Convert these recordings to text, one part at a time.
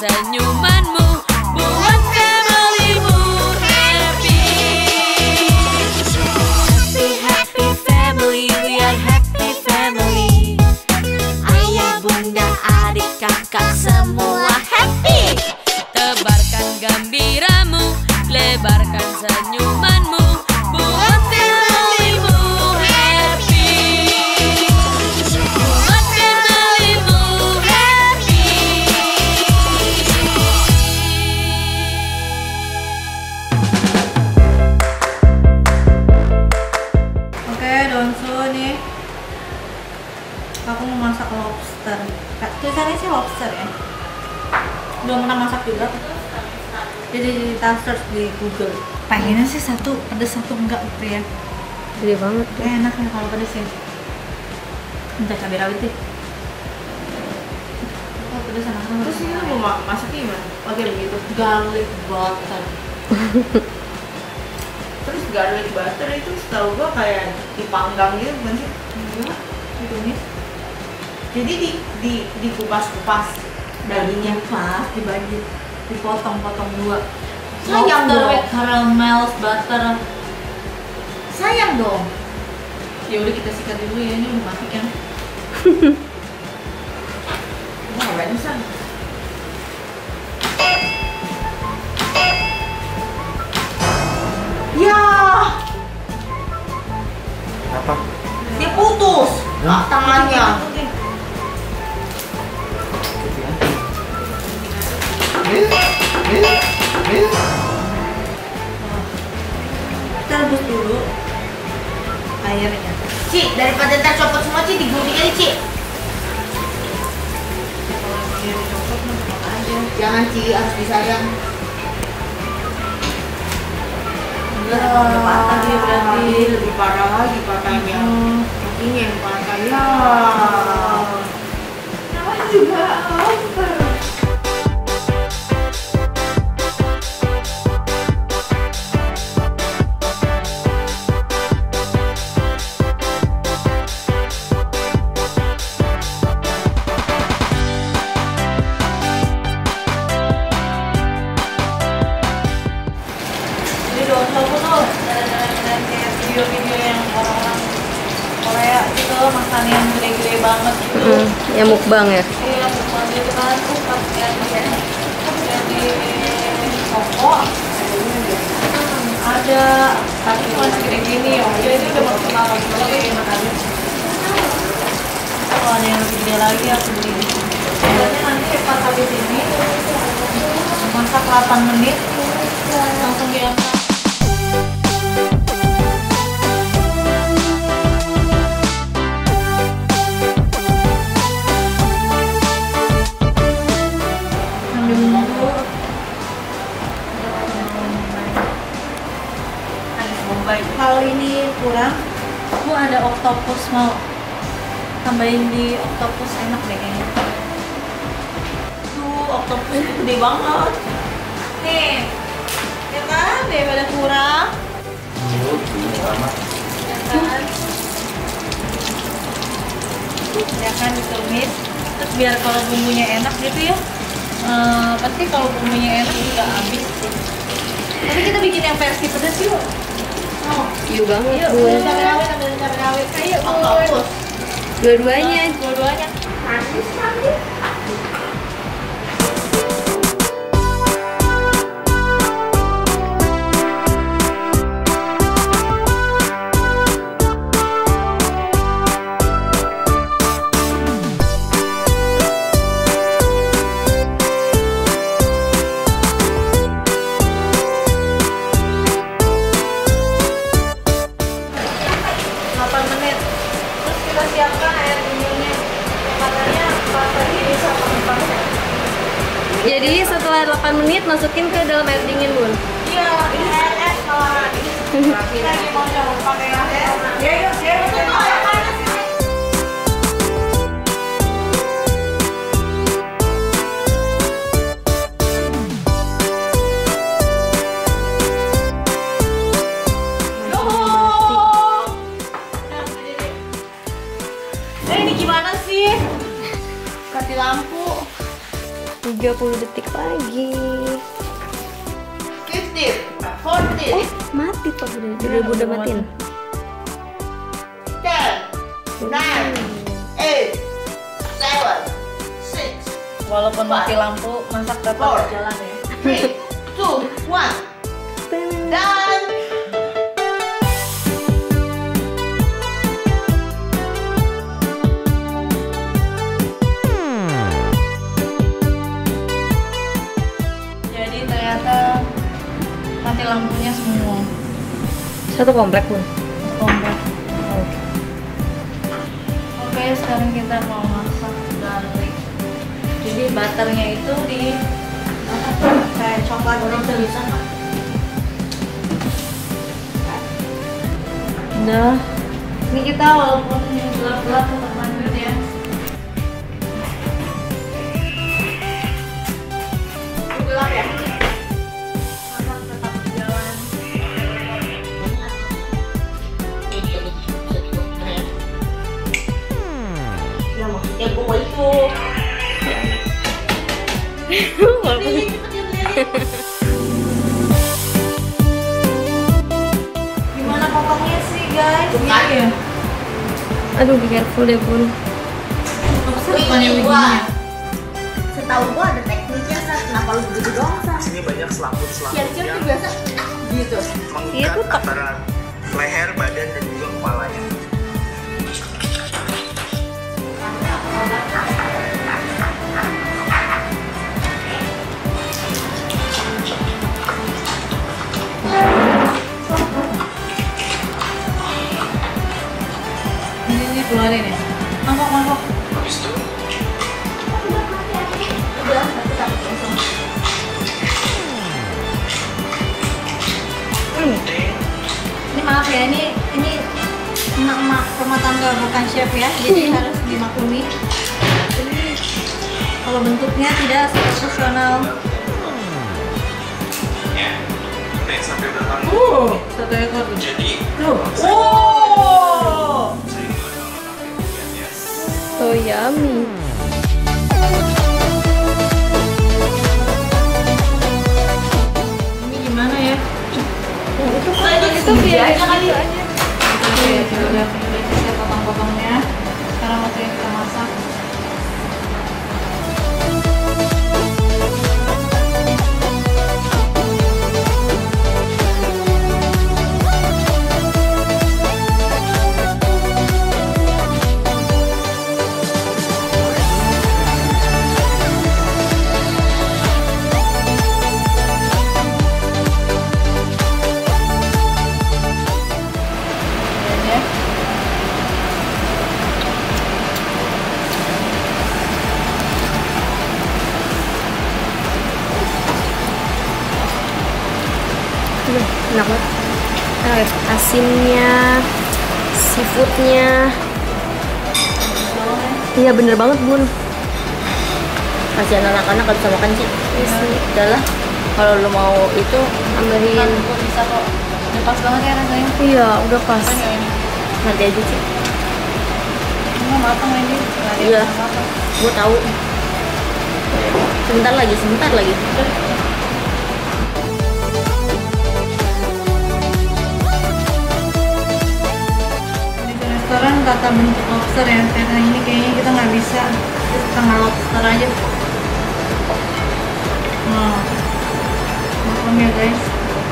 senyumanmu, buat familymu happy. Happy, happy family, we are happy family. Ayah, bunda, adik, kakak, semua happy. Tebarkan gembiramu, lebarkan senyumanmu, buat familymu happy. Buat familymu happy. Oke, Donsu nih. Aku mau masak lobster. Tulisannya sih lobster ya. Belum pernah masak juga. Jadi kita search di Google. Pengennya sih satu pedes satu enggak gitu ya. Gede banget tuh. Enak ya kalau pedes ya. Minta cabai rawit deh. Oh, pedes enak banget. Terus ini mau masak gimana? Oke begitu. Garlic butter. Terus garlic butter itu setahu gua kayak dipanggang gitu bukan sih? Enggak, ditumis. Jadi dikupas-kupas dagingnya. Pas dibagi, dipotong-potong dua. Sayang Lobster dong. with caramel butter. Sayang dong. Ya udah kita sikat dulu ya, ini udah mati kan. Wah, ngapain bisa? Ya, Apa? dia putus tangannya. Kita rebus dulu airnya. Ci, daripada ntar copot semua, Ci, digulung aja, Ci. Jangan, Ci, harus disayang. Enggak, udah patah dia berarti. Lebih parah lagi patahnya. Kakinya yang patah ya. Namanya juga over. Jadi Donsu aku tuh dan kayak video-video yang orang-orang Korea gitu makan yang gede-gede banget gitu. Ya mukbang ya. Iya, bukan gitu kan tuh pas lihat di toko ada tapi cuma segede gini ya. Jadi itu udah maksimal lagi makannya. Kalau ada yang lebih gede lagi aku beli. Biasanya nanti pas habis ini masak 8 menit langsung diangkat. Ambil bumbu. Ada bombay. Kalau ini kurang, aku ada octopus mau tambahin di octopus enak deh kayaknya. Tuh octopus itu gede banget. Nih, ya kan daripada kurang. Ya kan? Ya kan ditumis. Terus biar kalau bumbunya enak gitu ya. Pasti kalau bumbunya enak juga habis sih. Tapi kita bikin yang versi pedas yuk. Mau? Iya banget. Yuk, Bun. ambil cabai rawit, ambil cabai rawit. Ayo, octopus. Dua-duanya. Dua-duanya. Manis kali. Siapkan air dinginnya. Katanya pas tadi bisa pakai. Jadi setelah 8 menit masukin ke dalam air dingin, Bun. Iya, ini air es malah. Kita lagi mau coba pakai air es. Ya, yuk, ya, itu tuh air panas ini. Ini gimana sih? Kasih lampu. Hijau 30 detik lagi. 15, 14, Mati tuh udah matiin. 10, 9, 8, 7, 6, Walaupun mati 5, lampu, masak tetap 4, berjalan ya. 3, 2, 1, done. Jadi ternyata mati lampunya semua. Satu komplek pun. Komplek. Oke, sekarang kita mau masak garlic. Jadi butternya itu di kayak coklat gitu bisa. Udah. Ini kita walaupun gelap-gelap tetap lanjut ya. Gelap ya. Masak tetap jalan. Ya maksudnya gue itu. Gimana potongnya sih guys? Bukan. Iya. Aduh, be careful deh bun. Bukannya begini. Setahu gua ada tekniknya, Sa. Kenapa lu begitu doang, Sa? Sini banyak selaput-selaput Cian-cian yang tuh biasa gitu. Iya, tuh mengikat antara leher, badan, dan juga kepalanya. Ini keluarin ya. Mangkok. Habis itu Ini maaf ya, ini emak-emak rumah tangga bukan chef ya, jadi harus dimaklumi. Kalau bentuknya tidak profesional. ya, udah sampai belakang. Satu ekor. Jadi, Oh. saya mulai lihat ya. So yummy. Ini gimana ya? Itu biar kali. Oke, udah kita potong-potongnya. Sekarang waktunya kita masak. Ya. Enak banget. Asinnya, seafoodnya. Iya bener banget bun. Kasihan anak-anak gak bisa makan sih. Udah lah. Kalau lu mau itu Ambilin. Kok bisa kok. Udah pas banget ya rasanya. Iya udah pas. Kan ya ini. nanti aja sih. Enggak matang ini. Iya. Gue tahu. Sebentar lagi. Di restoran tata bentuk lobster ya. Karena ini kayaknya kita nggak bisa. Kita setengah lobster aja. Nah, maklum ya guys.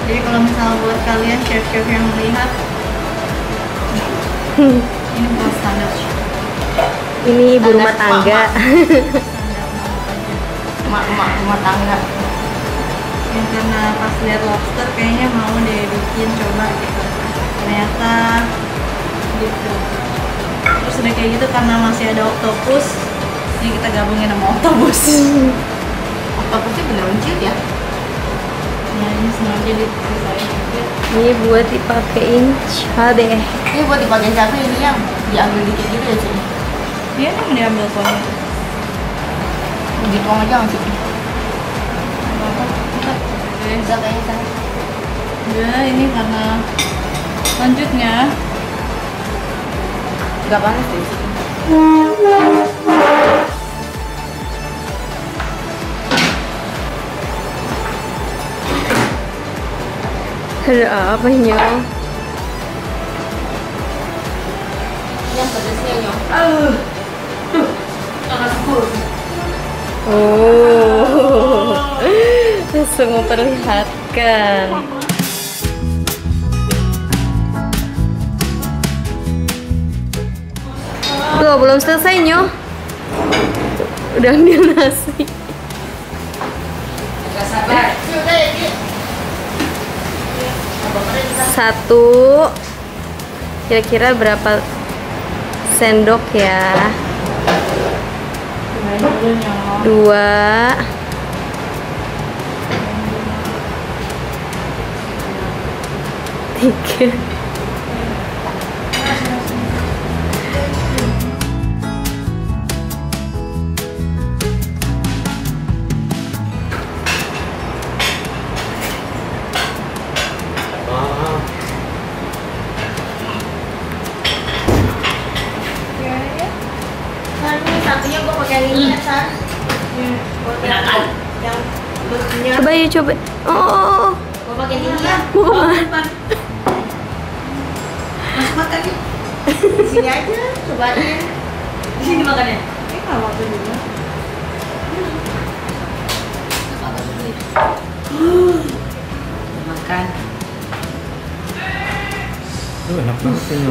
Jadi kalau misalnya buat kalian chef-chef yang melihat, ini bukan standar. Ini ibu rumah tangga. Emak-emak rumah tangga. Yang karena pas lihat lobster kayaknya mau deh bikin coba gitu. Ternyata gitu. Terus udah kayak gitu karena masih ada oktopus, jadi kita gabungin sama oktopus. Oktopusnya beneran cute ya. Nah ini sengaja dipisahin juga. Ini buat dipakein cabe. Ini buat dipakai cabe, ini yang diambil dikit gitu ya sih. Dia kan diambil kuahnya. Begitu aja nggak sih? Bisa kayaknya kan. Udah ini karena lanjutnya Nggak panas deh. Ada apa Nyong? Yang pedasnya Nyong. Oh, langsung memperlihatkan. Tuh belum selesai Nyo. Udah ambil nasi. Gak sabar. Satu. Kira-kira berapa sendok ya? Dua. Tiga. Ini satunya gue pakai ini ya, San. Yang berminyak. Coba ya coba. Oh. Gue pakai ini ya. Mau kemana? Masuk makan nih. Di sini aja, cobain. Di sini makannya. Ini nggak waktu juga. Makan. Enak banget ya.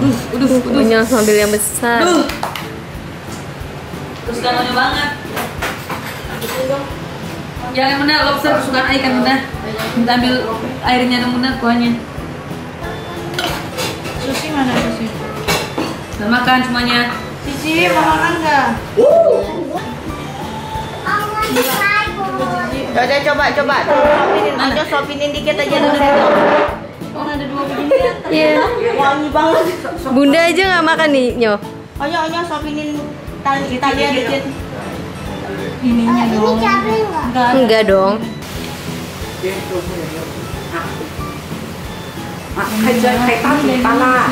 Punya sambil yang besar. Kesukaan banget. Jangan Bunda, lobster kesukaan Ai kan Bunda. Minta ambil airnya dong Bunda, kuahnya. Sushi mana Sushi? Udah makan semuanya. Cici, mau makan nggak? Udah coba. Aja sopinin dikit aja dulu. Oh ada dua begini ya. Iya. Wangi banget. Bunda aja nggak makan nih Nyo. Onya sopinin tali dikit. Ininya dong. Enggak dong. Kayak tadi pala.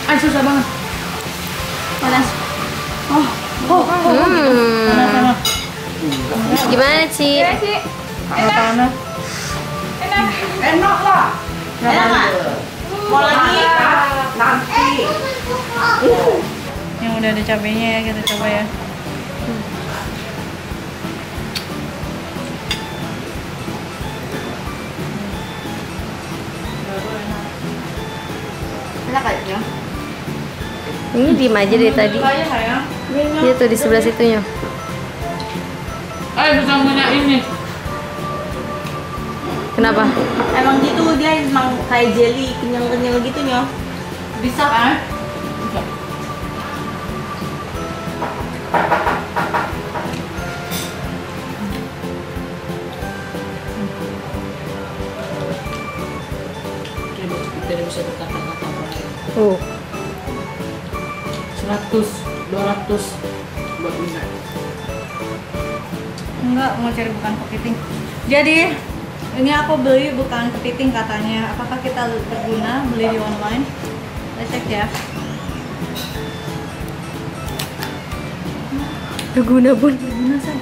Ay susah banget. Panas. Panas. Gimana Ci? Panas. Enak lah. Enak nggak? Mau lagi? Nanti. Yang udah ada cabenya ya, kita coba ya. Enak aja. Ini diem aja dari tadi. Kayak sayang. Dia tuh di sebelah situ Nyo. Ayo bisa punya ini. Kenapa? Emang gitu dia emang kayak jelly kenyal-kenyal gitu Nyo. Bisa kan? Tidak bisa berkata-kata. 100, 200 buat Bunda. Enggak, mau cari bukan kepiting. Jadi ini aku beli bukan kepiting katanya. Apakah kita berguna beli di online? Kita cek ya. Berguna Bun. Berguna say.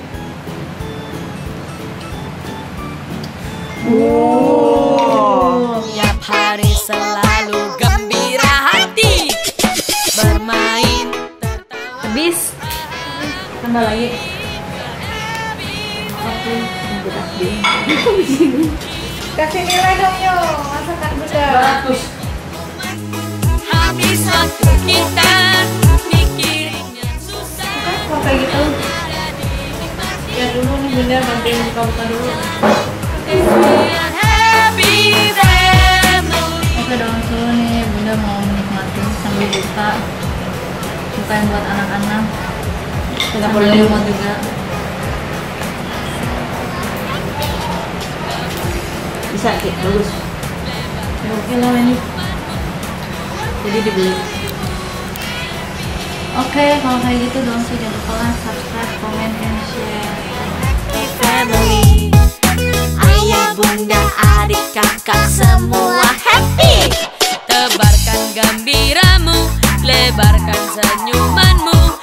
Tiap hari selalu gembira hati, bermain tertawa. Habis. Tambah lagi. Kasih nilai dong yo, masakan Bunda. 200. Habis waktu kita mikirinnya susah. Kok kayak gitu? Ya dulu nih Bunda bantuin buka-buka dulu. Happy family. Oke dong dulu nih Bunda mau menikmati sambil buka. Buka yang buat anak-anak. Sambil remote juga. Bisa Ki, bagus. Ya oke lah ini. Jadi dibeli. Oke, kalau kayak gitu dong sih jangan lupa subscribe, comment, and share. Happy family. Ayah, bunda, adik, kakak semua happy. Tebarkan gembiramu, lebarkan senyumanmu.